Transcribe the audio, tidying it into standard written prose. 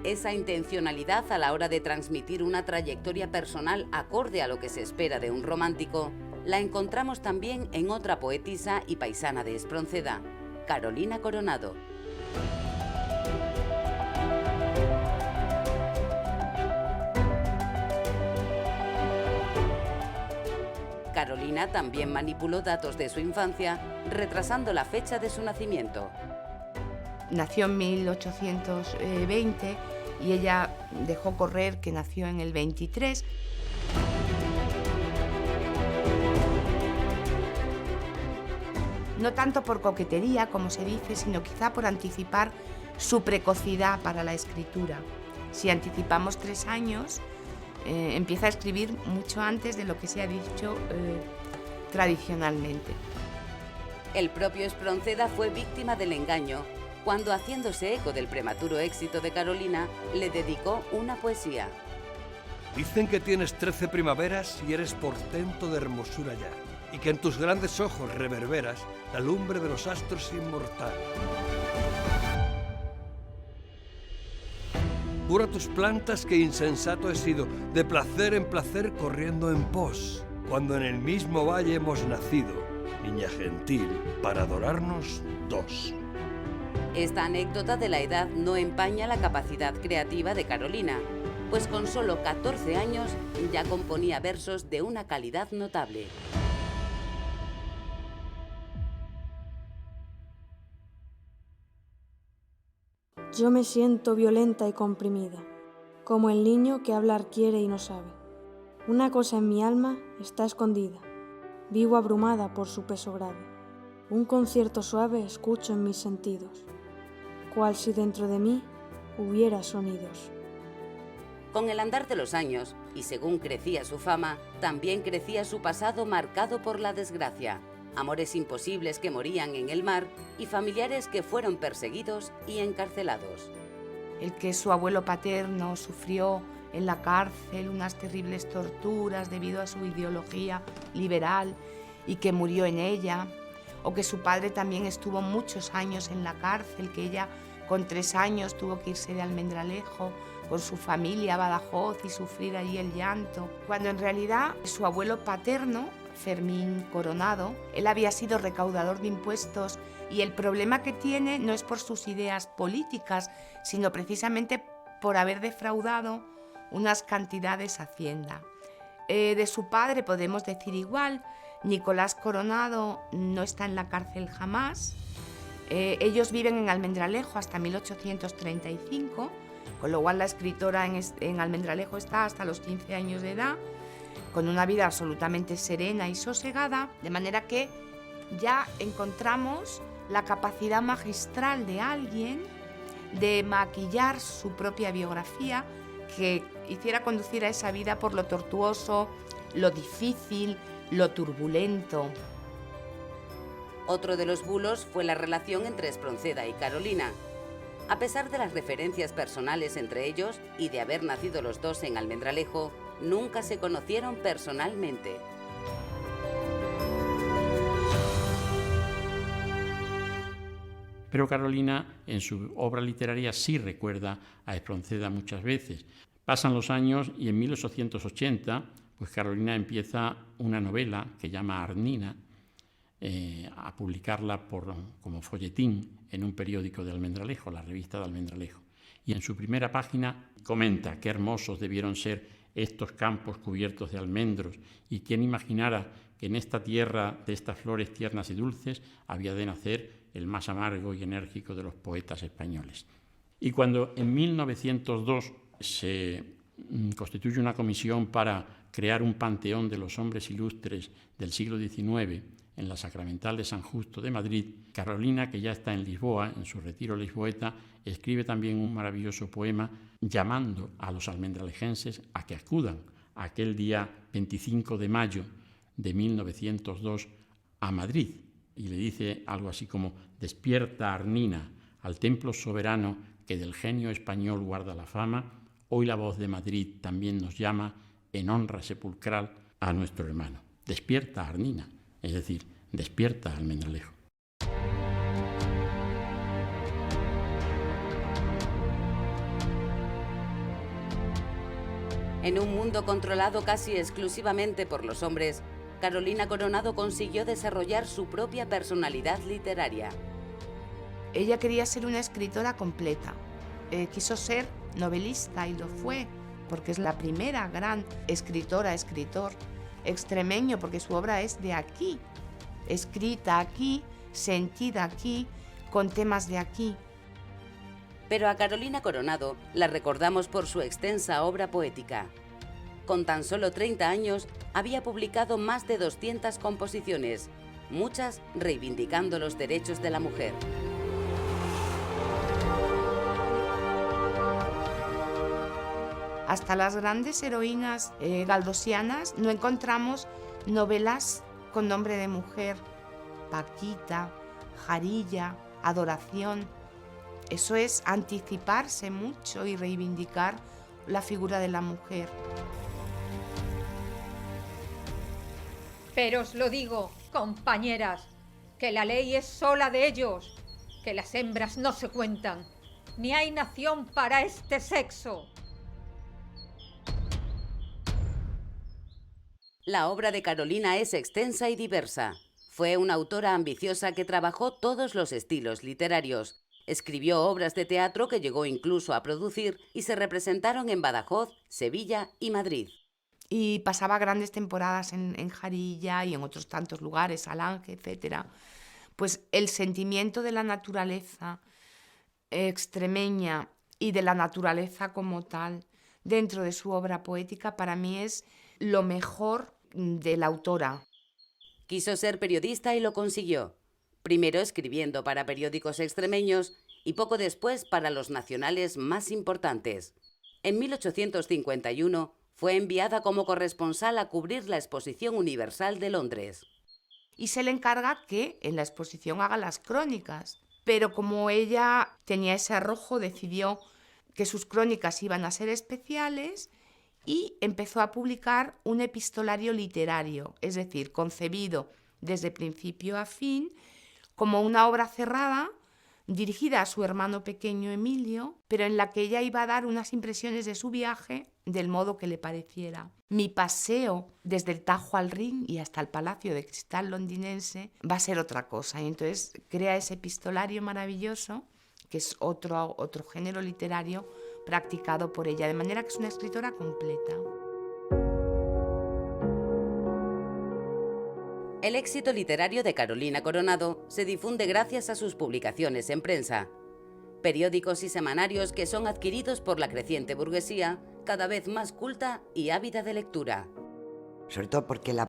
Esa intencionalidad a la hora de transmitir una trayectoria personal acorde a lo que se espera de un romántico, la encontramos también en otra poetisa y paisana de Espronceda, Carolina Coronado. Carolina también manipuló datos de su infancia, retrasando la fecha de su nacimiento. Nació en 1820 y ella dejó correr que nació en el 23. No tanto por coquetería, como se dice, sino quizá por anticipar su precocidad para la escritura. Si anticipamos 3 años, empieza a escribir mucho antes de lo que se ha dicho tradicionalmente. El propio Espronceda fue víctima del engaño, cuando, haciéndose eco del prematuro éxito de Carolina, le dedicó una poesía. Dicen que tienes 13 primaveras y eres portento de hermosura ya, y que en tus grandes ojos reverberas la lumbre de los astros inmortal. Jura tus plantas que insensato he sido, de placer en placer corriendo en pos, cuando en el mismo valle hemos nacido, niña gentil, para adorarnos dos. Esta anécdota de la edad no empaña la capacidad creativa de Carolina, pues con solo 14 años ya componía versos de una calidad notable. Yo me siento violenta y comprimida, como el niño que hablar quiere y no sabe. Una cosa en mi alma está escondida, vivo abrumada por su peso grave. Un concierto suave escucho en mis sentidos, cual si dentro de mí hubiera sonidos. Con el andar de los años, y según crecía su fama, también crecía su pasado marcado por la desgracia. Amores imposibles que morían en el mar y familiares que fueron perseguidos y encarcelados. El que su abuelo paterno sufrió en la cárcel unas terribles torturas debido a su ideología liberal y que murió en ella, o que su padre también estuvo muchos años en la cárcel, que ella con 3 años tuvo que irse de Almendralejo con su familia a Badajoz y sufrir allí el llanto, cuando en realidad su abuelo paterno, Fermín Coronado, él había sido recaudador de impuestos y el problema que tiene no es por sus ideas políticas, sino precisamente por haber defraudado unas cantidades a Hacienda. De su padre podemos decir igual. Nicolás Coronado no está en la cárcel jamás. Ellos viven en Almendralejo hasta 1835, con lo cual la escritora en Almendralejo está hasta los 15 años de edad, con una vida absolutamente serena y sosegada, de manera que ya encontramos la capacidad magistral de alguien de maquillar su propia biografía, que hiciera conducir a esa vida por lo tortuoso, lo difícil, lo turbulento. Otro de los bulos fue la relación entre Espronceda y Carolina. A pesar de las referencias personales entre ellos y de haber nacido los dos en Almendralejo, nunca se conocieron personalmente. Pero Carolina, en su obra literaria, sí recuerda a Espronceda muchas veces. Pasan los años y en 1880, pues Carolina empieza una novela que llama Arnina, a publicarla como folletín en un periódico de Almendralejo, la revista de Almendralejo. Y en su primera página comenta qué hermosos debieron ser estos campos cubiertos de almendros, y quién imaginara que en esta tierra de estas flores tiernas y dulces había de nacer el más amargo y enérgico de los poetas españoles. Y cuando en 1902 se constituye una comisión para crear un panteón de los hombres ilustres del siglo XIX en la Sacramental de San Justo de Madrid, Carolina, que ya está en Lisboa, en su retiro lisboeta, escribe también un maravilloso poema llamando a los almendralejenses a que acudan aquel día 25 de mayo de 1902 a Madrid. Y le dice algo así como: despierta, Arnina, al templo soberano que del genio español guarda la fama. Hoy la voz de Madrid también nos llama en honra sepulcral a nuestro hermano. Despierta, Arnina, es decir, despierta, Almendralejo. En un mundo controlado casi exclusivamente por los hombres, Carolina Coronado consiguió desarrollar su propia personalidad literaria. Ella quería ser una escritora completa. Quiso ser novelista y lo fue, porque es la primera gran escritor extremeño, porque su obra es de aquí, escrita aquí, sentida aquí, con temas de aquí. Pero a Carolina Coronado la recordamos por su extensa obra poética. Con tan solo 30 años había publicado más de 200 composiciones, muchas reivindicando los derechos de la mujer. Hasta las grandes heroínas galdosianas no encontramos novelas con nombre de mujer. Paquita, Jarilla, Adoración. Eso es anticiparse mucho y reivindicar la figura de la mujer. Pero os lo digo, compañeras, que la ley es sola de ellos, que las hembras no se cuentan, ni hay nación para este sexo. La obra de Carolina es extensa y diversa. Fue una autora ambiciosa que trabajó todos los estilos literarios. Escribió obras de teatro que llegó incluso a producir y se representaron en Badajoz, Sevilla y Madrid. Y pasaba grandes temporadas en Jarilla y en otros tantos lugares, Alange, etc. Pues el sentimiento de la naturaleza extremeña y de la naturaleza como tal dentro de su obra poética para mí es lo mejor de la autora. Quiso ser periodista y lo consiguió. Primero escribiendo para periódicos extremeños y poco después para los nacionales más importantes. En 1851 fue enviada como corresponsal a cubrir la Exposición Universal de Londres. Y se le encarga que en la exposición haga las crónicas. Pero como ella tenía ese arrojo, decidió que sus crónicas iban a ser especiales y empezó a publicar un epistolario literario, es decir, concebido desde principio a fin como una obra cerrada dirigida a su hermano pequeño Emilio, pero en la que ella iba a dar unas impresiones de su viaje del modo que le pareciera. Mi paseo desde el Tajo al Rin y hasta el Palacio de Cristal londinense va a ser otra cosa. Y entonces crea ese epistolario maravilloso, que es otro género literario practicado por ella, de manera que es una escritora completa. El éxito literario de Carolina Coronado se difunde gracias a sus publicaciones en prensa. Periódicos y semanarios que son adquiridos por la creciente burguesía, cada vez más culta y ávida de lectura. Sobre todo porque la